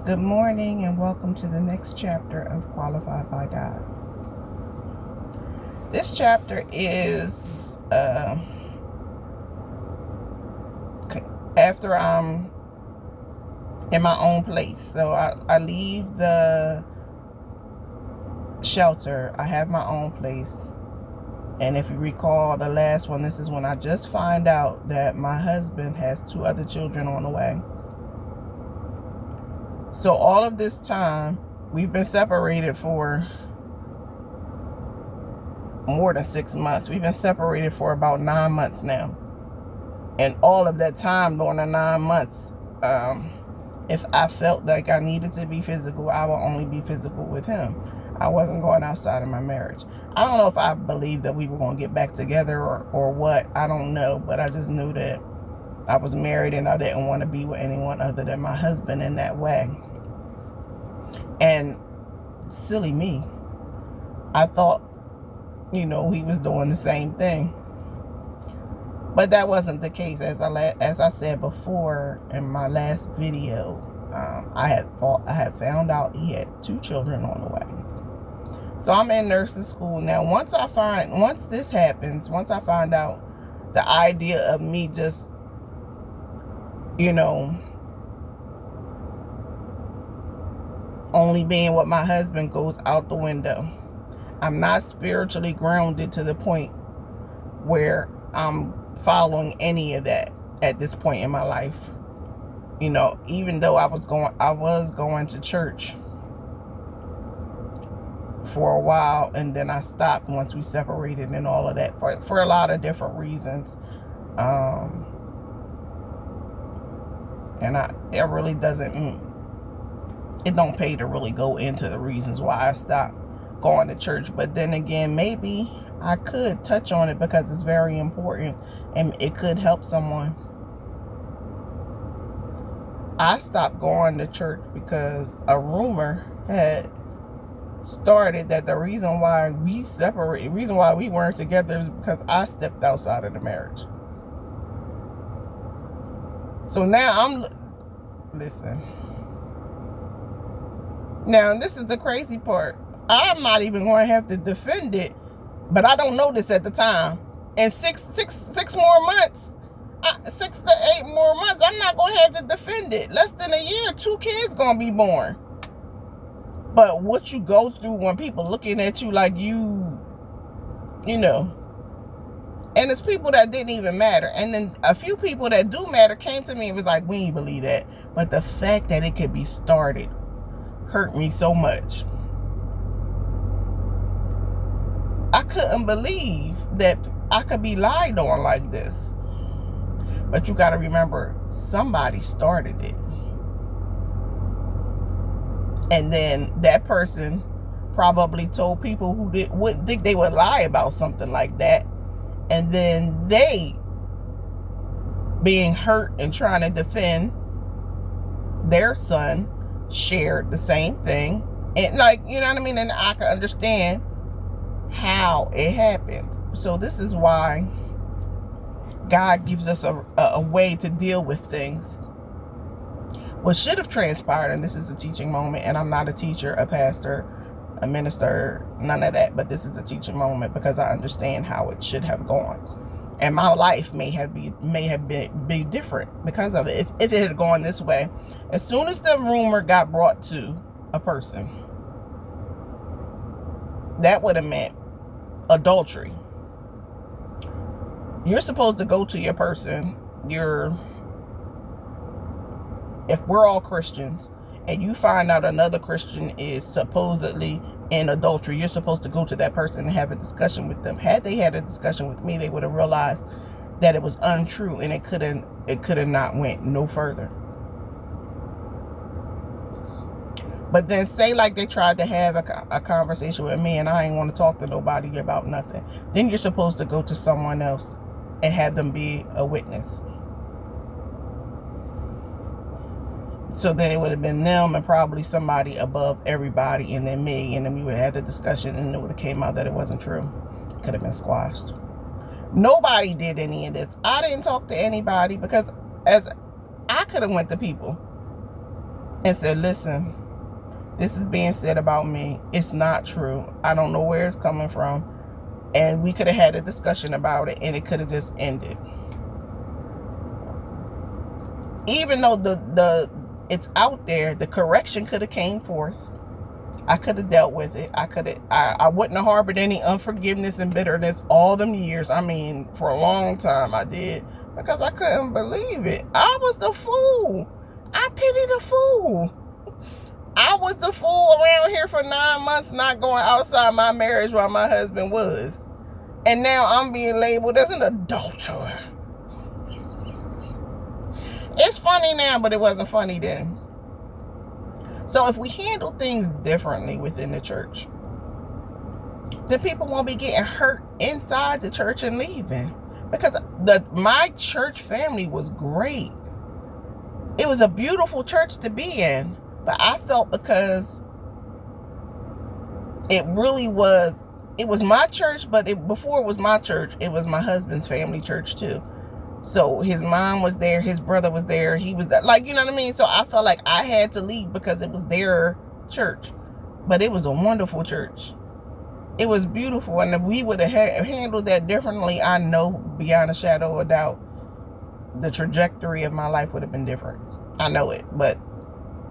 Good morning and welcome to the next chapter of Qualified by God. This chapter is after I'm in my own place. So I leave the shelter. I have my own place. And if you recall the last one, this is when I just find out that my husband has 2 other children on the way. So all of this time, we've been separated for more than 6 months. We've been separated for about 9 months now. And all of that time during the 9 months, if I felt like I needed to be physical, I will only be physical with him. I wasn't going outside of my marriage. I don't know if I believed that we were going to get back together or what. I don't know. But I just knew that I was married and I didn't want to be with anyone other than my husband in that way. And silly me, I thought, he was doing the same thing. But that wasn't the case. As I said before in my last video, I had found out he had 2 children on the way. So I'm in nursing school now. Once I find out the idea of me just, only being with my husband goes out the window. I'm not spiritually grounded to the point where I'm following any of that at this point in my life. Even though I was going to church for a while, and then I stopped once we separated and all of that for a lot of different reasons. And it really it don't pay to really go into the reasons why I stopped going to church. But then again, maybe I could touch on it because it's very important and it could help someone. I stopped going to church because a rumor had started that the reason why we separated, the reason why we weren't together, is because I stepped outside of the marriage. So now listen. Now, this is the crazy part. I'm not even going to have to defend it, but I don't know this at the time. In 6 more months, 6 to 8 more months, I'm not going to have to defend it. Less than a year, 2 kids going to be born. But what you go through when people looking at you like and it's people that didn't even matter. And then a few people that do matter came to me and was like, we ain't believe that. But the fact that it could be started hurt me so much. I couldn't believe that I could be lied on like this. But you got to remember, somebody started it. And then that person probably told people who wouldn't think they would lie about something like that. And then they, being hurt and trying to defend their son, shared the same thing. And you know what I mean? And I can understand how it happened. So this is why God gives us a way to deal with things. What should have transpired, and this is a teaching moment, and I'm not a teacher, a pastor, a minister, none of that, but this is a teaching moment because I understand how it should have gone. And my life may have been different because of it. If it had gone this way, as soon as the rumor got brought to a person, that would have meant adultery. You're supposed to go to your person. If we're all Christians and you find out another Christian is supposedly in adultery, you're supposed to go to that person and have a discussion with them. Had they had a discussion with me, they would have realized that it was untrue and it could have not went no further. But then say like they tried to have a conversation with me and I ain't want to talk to nobody about nothing. Then you're supposed to go to someone else and have them be a witness. So then it would have been them and probably somebody above everybody and then me. And then we would have had a discussion and it would have came out that it wasn't true. It could have been squashed. Nobody did any of this. I didn't talk to anybody because as I could have went to people. and said, listen, this is being said about me. It's not true. I don't know where it's coming from. And we could have had a discussion about it, and it could have just ended. Even though it's out there, the correction could have came forth. I could have dealt with it. I wouldn't have harbored any unforgiveness and bitterness all them years. I mean, for a long time I did, because I couldn't believe it. I was the fool. I pity the fool. I was the fool around here for 9 months, not going outside my marriage while my husband was. And now I'm being labeled as an adulterer. It's funny now, but it wasn't funny then. So if we handle things differently within the church, then people won't be getting hurt inside the church and leaving. Because my church family was great. It was a beautiful church to be in. But I felt because it really was, it was my church, but before it was my church, it was my husband's family church too. So his mom was there, his brother was there, he was there, like, you know what I mean? So I felt like I had to leave because it was their church. But it was a wonderful church. It was beautiful. And if we would have handled that differently, I know beyond a shadow of a doubt, the trajectory of my life would have been different. I know it. But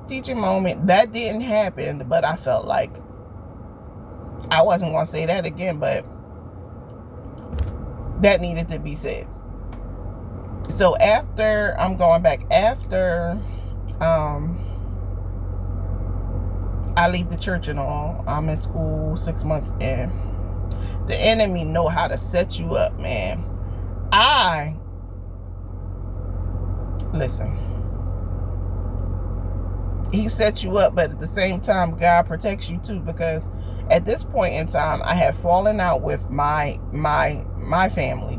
teaching moment, that didn't happen. But I felt like, I wasn't going to say that again, but that needed to be said. So after, I'm going back, after I leave the church and all, I'm in school 6 months in. The enemy know how to set you up, man. Listen, he sets you up, but at the same time, God protects you too, because at this point in time, I had fallen out with my family.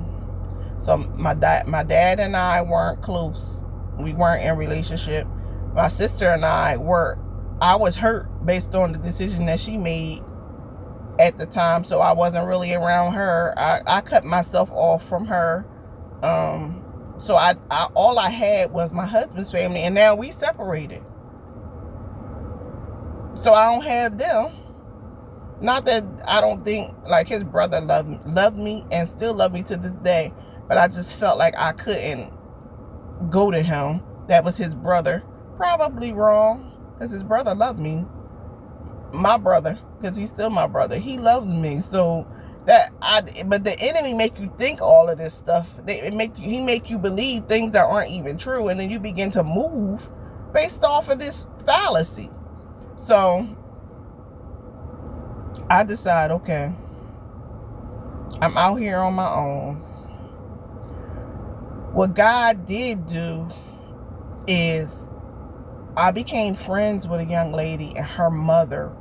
So my dad and I weren't close. We weren't in a relationship. My sister and I were. I was hurt based on the decision that she made at the time, so I wasn't really around her. I cut myself off from her. So I all I had was my husband's family, and now we separated. So I don't have them. Not that I don't think, like, his brother loved me and still love me to this day, but I just felt like I couldn't go to him. That was his brother. Probably wrong, because his brother loved me. My brother, because he's still my brother. He loves me. So but the enemy make you think all of this stuff. He make you believe things that aren't even true, and then you begin to move based off of this fallacy. So I decide, okay, I'm out here on my own. What God did do is I became friends with a young lady, and her mother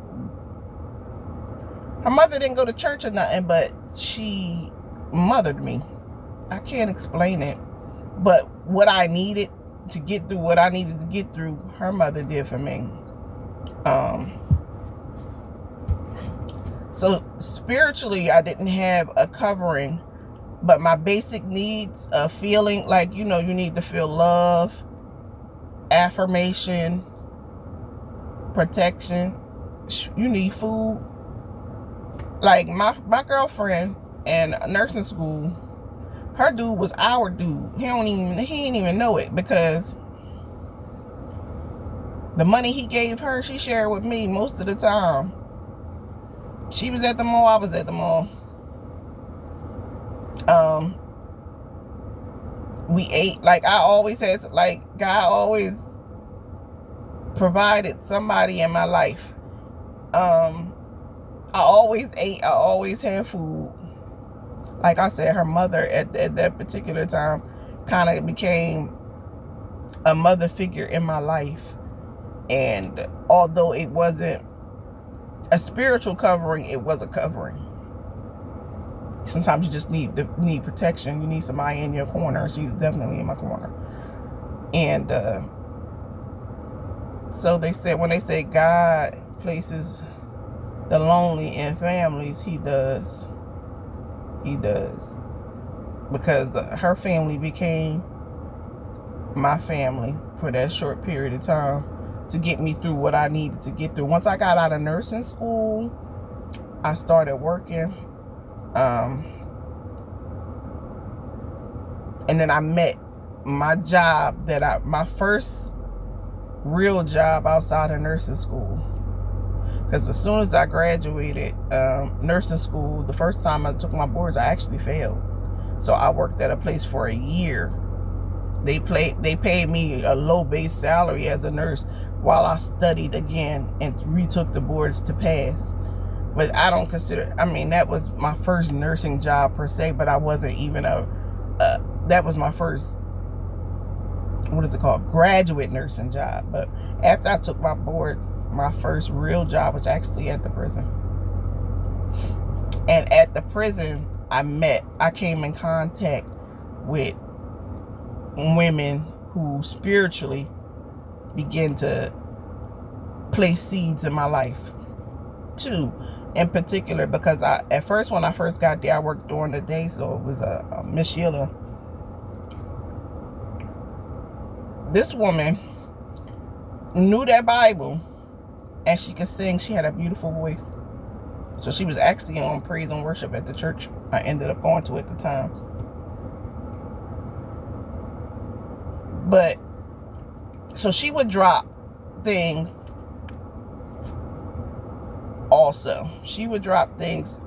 didn't go to church or nothing, but she mothered me. I can't explain it, but what I needed to get through, what I needed to get through, her mother did for me. So spiritually, I didn't have a covering, but my basic needs of feeling like, you need to feel love, affirmation, protection. You need food. Like my girlfriend in nursing school, her dude was our dude. He didn't even know it, because the money he gave her, she shared with me most of the time. She was at the mall, I was at the mall. We ate, like, I always had, like, God always provided somebody in my life. I always ate, I always had food. Like I said, her mother at that particular time kind of became a mother figure in my life. And although it wasn't a spiritual covering, it was a covering. Sometimes you just need protection. You need somebody in your corner. She was definitely in my corner. And so they said, when they say God places the lonely in families, he does. He does. Because her family became my family for that short period of time. to get me through what I needed to get through. Once I got out of nursing school, I started working. And then I met my job my first real job outside of nursing school. Because as soon as I graduated nursing school, the first time I took my boards, I actually failed. So I worked at a place for a year. They paid me a low base salary as a nurse while I studied again and retook the boards to pass. But I don't consider, I mean, that was my first nursing job per se, but I wasn't even that was my first, what is it called, graduate nursing job. But after I took my boards, my first real job was actually at the prison. And at the prison, I came in contact with women who spiritually began to place seeds in my life. Two, in particular, because at first, when I first got there, I worked during the day, so it was Miss Sheila. This woman knew that Bible, and she could sing. She had a beautiful voice. So she was actually on praise and worship at the church I ended up going to at the time. But, so she would drop things also. She would drop things,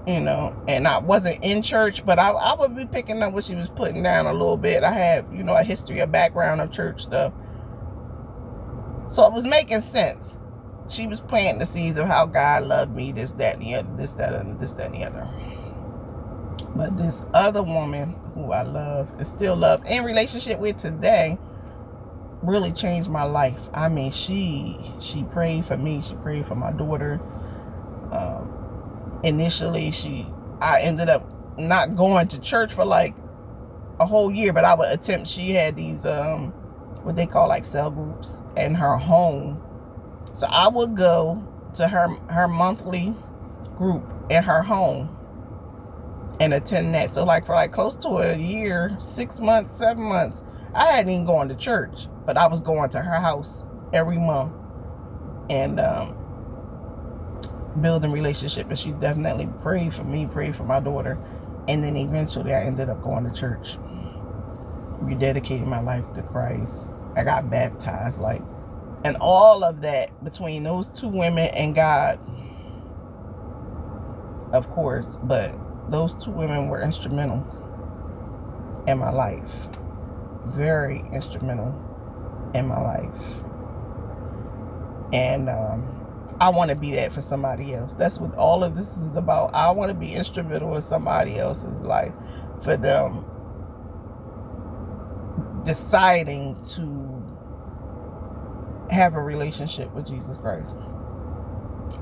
you know, and I wasn't in church, but I would be picking up what she was putting down a little bit. I had, you know, a history, a background of church stuff. So it was making sense. She was planting the seeds of how God loved me, this, that, and the other, this, that, and the other. But this other woman who I love and still love in relationship with today really changed my life. I mean, she prayed for me. She prayed for my daughter. Initially, I ended up not going to church for like a whole year, but I would attempt. She had these what they call like cell groups in her home. So I would go to her monthly group in her home and attend that. So like for like close to a year, 6 months, 7 months, I hadn't even gone to church, but I was going to her house every month and building relationship. And she definitely prayed for me, prayed for my daughter. And then eventually I ended up going to church, rededicating my life to Christ. I got baptized, like, and all of that between those two women and God, of course, but those two women were instrumental in my life. Very instrumental in my life. And I want to be that for somebody else. That's what all of this is about. I want to be instrumental in somebody else's life, for them deciding to have a relationship with Jesus Christ.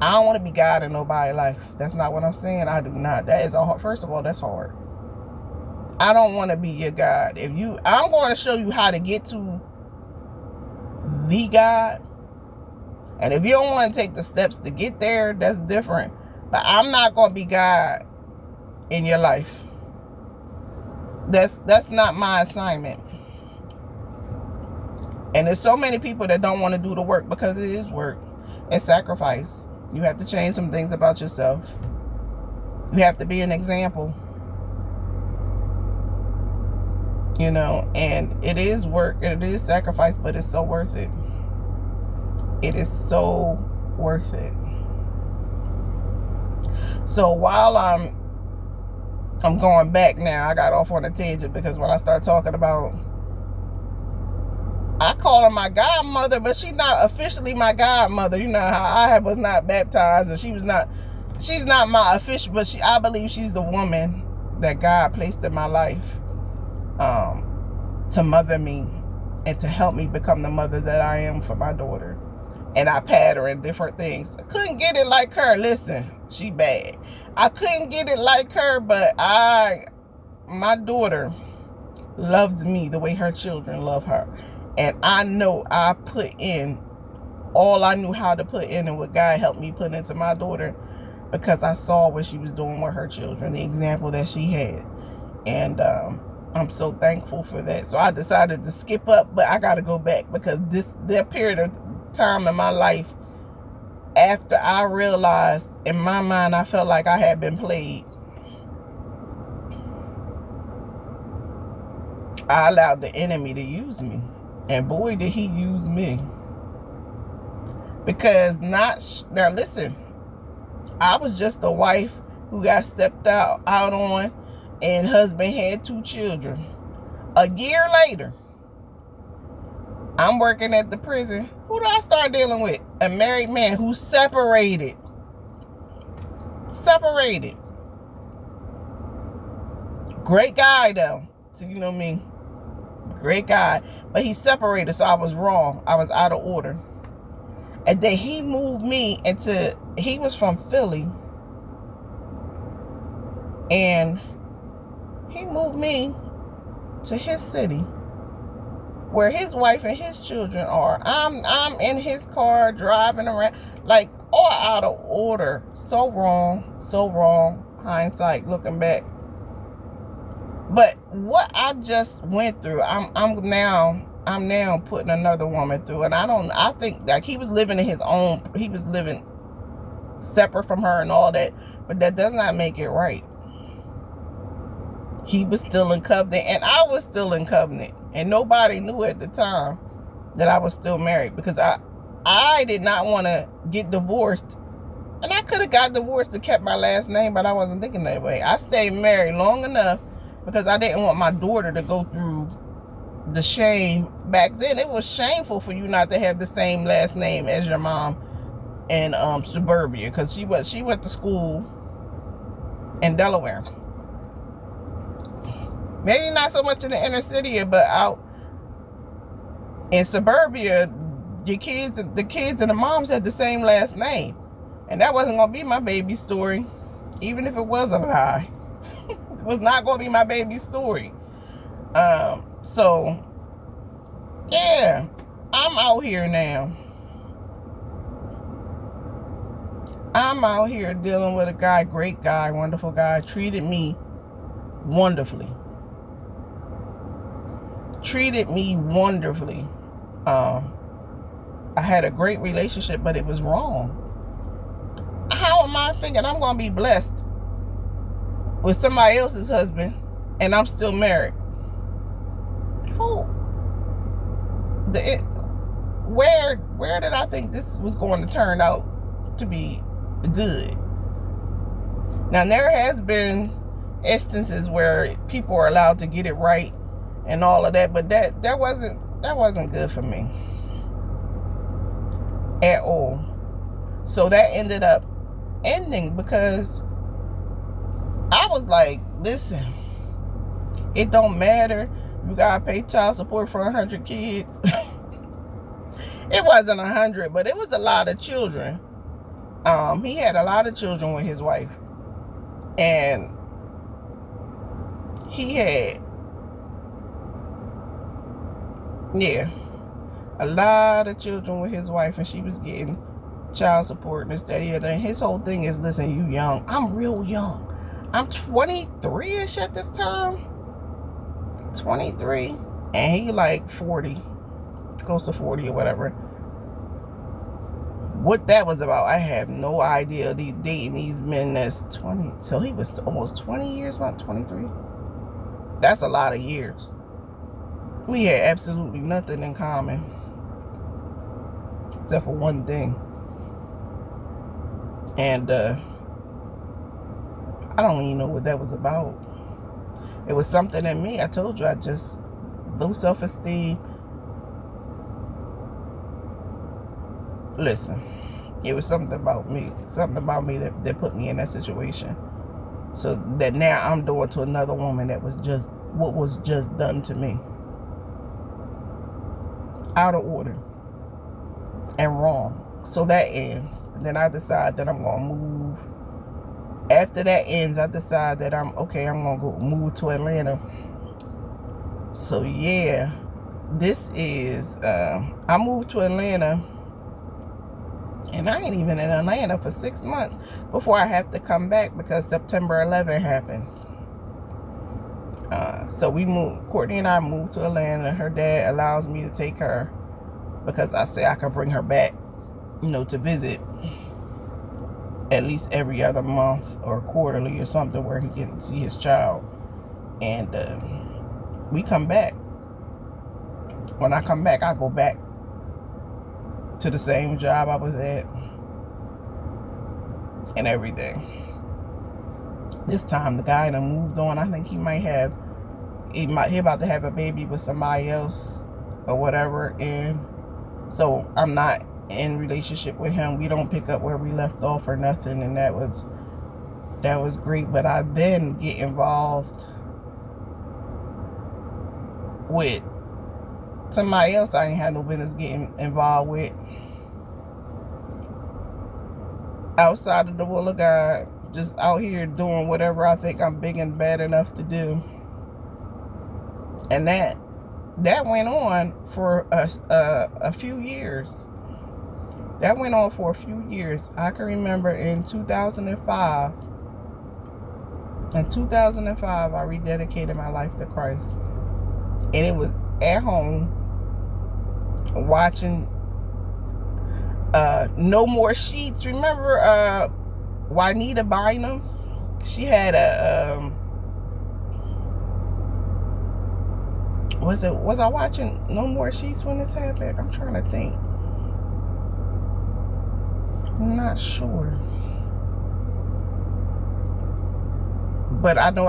I don't want to be God in nobody's life. That's not what I'm saying. I do not. That is all. First of all, that's hard. I don't want to be your God. I'm going to show you how to get to the God. And if you don't want to take the steps to get there, that's different. But I'm not going to be God in your life. That's not my assignment. And there's so many people that don't want to do the work, because it is work and sacrifice. You have to change some things about yourself. You have to be an example. You know, and it is work and it is sacrifice, but it's so worth it. It is so worth it. So while I'm going back now, I got off on a tangent, because when I start talking about, I call her my godmother, but she's not officially my godmother. You know how I was not baptized, and she's not my official, but I believe she's the woman that God placed in my life to mother me and to help me become the mother that I am for my daughter. And I pat her in different things. I couldn't get it like her. Listen, she bad. I couldn't get it like her, but my daughter loves me the way her children love her. And I know I put in all I knew how to put in, and what God helped me put into my daughter, because I saw what she was doing with her children, the example that she had. And I'm so thankful for that. So I decided to skip up, but I got to go back, because that period of time in my life after I realized, in my mind, I felt like I had been played. I allowed the enemy to use me. And boy, did he use me. Because now listen, I was just a wife who got stepped out on, and husband had 2 children. A year later, I'm working at the prison. Who do I start dealing with? A married man who's separated. Separated. Great guy, though. So you know me. Great guy. But he's separated, so I was wrong. I was out of order. And then he moved me into... He was from Philly. And he moved me to his city, where his wife and his children are. I'm in his car driving around, like, all out of order. So wrong, so wrong. Hindsight, looking back. But what I just went through, I'm now putting another woman through, and I think like he was living separate from her and all that, but that does not make it right. He was still in covenant, and I was still in covenant. And nobody knew at the time that I was still married, because I did not want to get divorced. And I could have got divorced and kept my last name, but I wasn't thinking that way. I stayed married long enough because I didn't want my daughter to go through the shame. Back then, it was shameful for you not to have the same last name as your mom in suburbia, because she went to school in Delaware. Maybe not so much in the inner city, but out in suburbia, the kids and the moms had the same last name. And that wasn't going to be my baby story, even if it was a lie. It was not going to be my baby story. So, yeah, I'm out here now. I'm out here dealing with a guy, great guy, wonderful guy, treated me wonderfully. Treated me wonderfully. I had a great relationship, but it was wrong. How am I thinking I'm going to be blessed with somebody else's husband and I'm still married? Where did I think this was going to turn out to be good? Now, there has been instances where people are allowed to get it right and all of that, but that wasn't good for me at all. So that ended up ending because I was like, listen, it don't matter. You gotta pay child support for 100 kids. It wasn't 100, but it was a lot of children. He had a lot of children with his wife, and he had, a lot of children with his wife, and she was getting child support and this, that, the other. And his whole thing is, listen, you young. I'm real young. I'm 23-ish at this time. 23. And he like 40. Close to 40 or whatever. What that was about, I have no idea. Dating these men that's 20. So he was almost 20 years, about 23. That's a lot of years. We had absolutely nothing in common. Except for one thing. And I don't even know what that was about. It was something in me. I told you, I just, low self-esteem. Listen, it was something about me that put me in that situation. So that now I'm doing to another woman that was just what was just done to me. Out of order and wrong. So that ends. Then I decide that I'm going to move. After that ends, I decide that I'm going to go move to Atlanta. So yeah, this is, I moved to Atlanta, and I ain't even in Atlanta for 6 months before I have to come back because September 11th happens. So we moved, Courtney and I moved to Atlanta. Her dad allows me to take her because I say I could bring her back, to visit at least every other month or quarterly or something, where he can see his child. And we come back. When I come back, I go back to the same job I was at and everything. This time the guy done moved on. I think he about to have a baby with somebody else or whatever, and so I'm not in relationship with him. We don't pick up where we left off or nothing, and that was great. But I then get involved with somebody else I ain't had no business getting involved with, outside of the will of God, just out here doing whatever I think I'm big and bad enough to do. And that went on for a few years. That went on for a few years. I can remember in 2005. In 2005, I rededicated my life to Christ. And it was at home watching No More Sheets. Remember Juanita Bynum? She had a was I watching No More Sheets when this happened? I'm trying to think. I'm not sure. But I know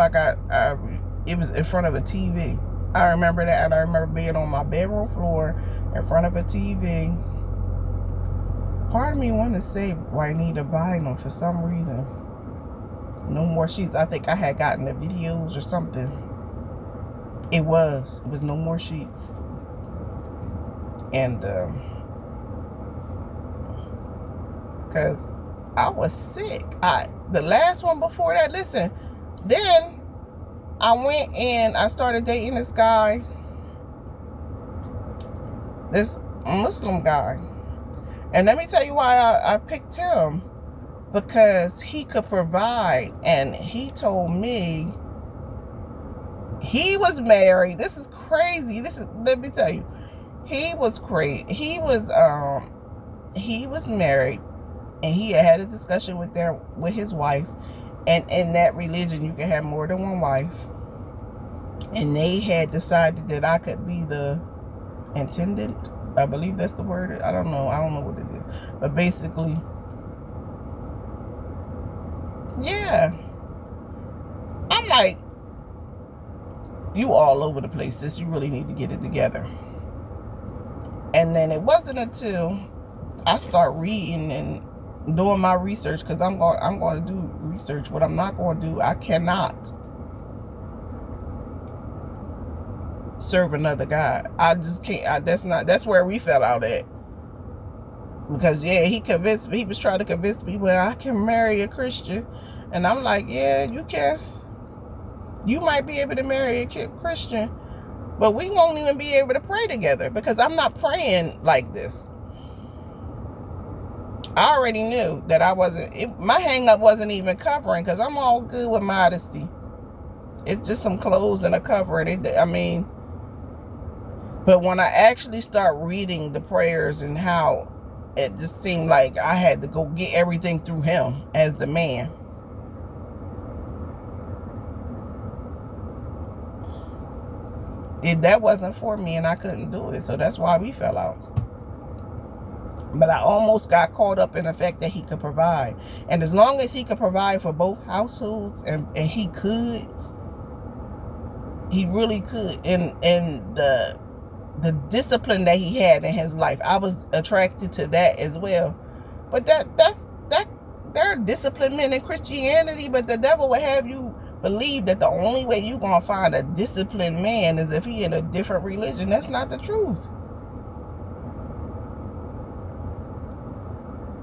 it was in front of a TV. I remember that, and I remember being on my bedroom floor in front of a TV. Part of me wanted to say Juanita Bynum for some reason. No More Sheets. I think I had gotten the videos or something. It was No More Sheets. And because I was sick. The last one before that, listen, then I went and I started dating this guy, this Muslim guy. And let me tell you why I picked him. Because he could provide. And he told me he was married. This is crazy. Let me tell you. He was crazy. He was married. And he had a discussion with his wife. And in that religion, you can have more than one wife. And they had decided that I could be the intendant. I believe that's the word. I don't know what it is. But basically, yeah. I'm like, you all over the place, sis. You really need to get it together. And then it wasn't until I start reading and doing my research, because I'm going to do research. What I'm not going to do, I cannot serve another God. I just can't. That's where we fell out at. Because he convinced me. He was trying to convince me, well, I can marry a Christian. And I'm like, yeah, you can. You might be able to marry a Christian, but we won't even be able to pray together, because I'm not praying like this. I already knew that my hang up wasn't even covering, because I'm all good with modesty. It's just some clothes and a covering. But when I actually start reading the prayers and how it just seemed like I had to go get everything through him as the man. That wasn't for me, and I couldn't do it. So that's why we fell out. But I almost got caught up in the fact that he could provide. And as long as he could provide for both households, and he really could, and the discipline that he had in his life, I was attracted to that as well. But there are disciplined men in Christianity, but the devil would have you believe that the only way you're going to find a disciplined man is if he in a different religion. That's not the truth.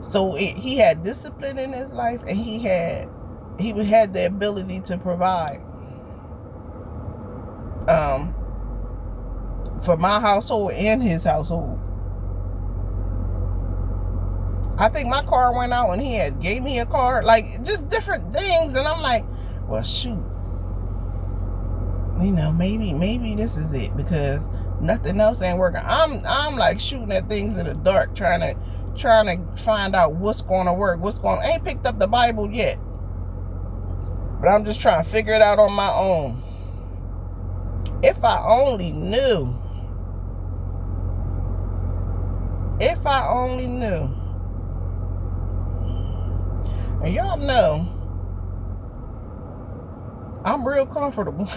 So he had discipline in his life, and he had the ability to provide for my household and his household. I think my car went out and he had gave me a car, like just different things, and I'm like, well, shoot, maybe this is it, because Nothing else ain't working. I'm like shooting at things in the dark, trying to find out what's going to work. I ain't picked up the Bible yet, but I'm just trying to figure it out on my own. If I only knew. If I only knew. And y'all know, I'm real comfortable.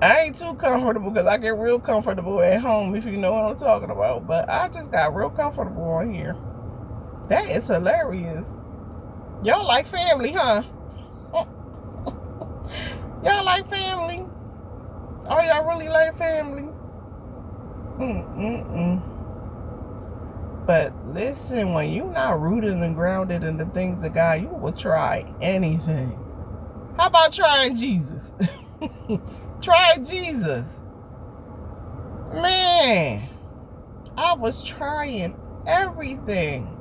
I ain't too comfortable because I get real comfortable at home, if you know what I'm talking about. But I just got real comfortable on here. That is hilarious. Y'all like family, huh? Y'all like family? Oh, y'all really like family? But listen, when you're not rooted and grounded in the things of God, you will try anything. How about trying Jesus? Try Jesus. Man, I was trying everything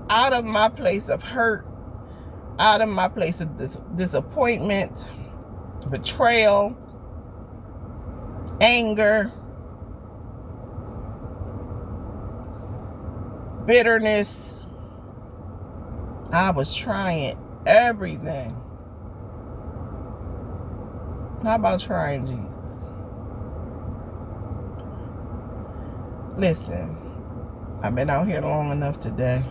out of my place of hurt, out of my place of disappointment, betrayal, anger, bitterness. I was trying everything. How about trying Jesus? Listen, I've been out here long enough today.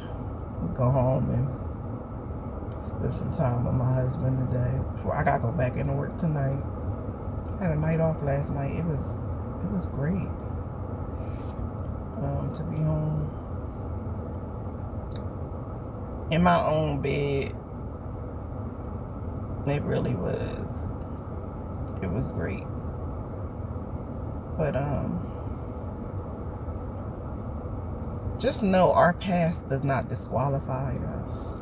Go home and spend some time with my husband today before I gotta go back into work tonight. I had a night off last night. It was great to be home in my own bed. It really was. It was great. But just know our past does not disqualify us.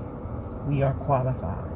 We are qualified.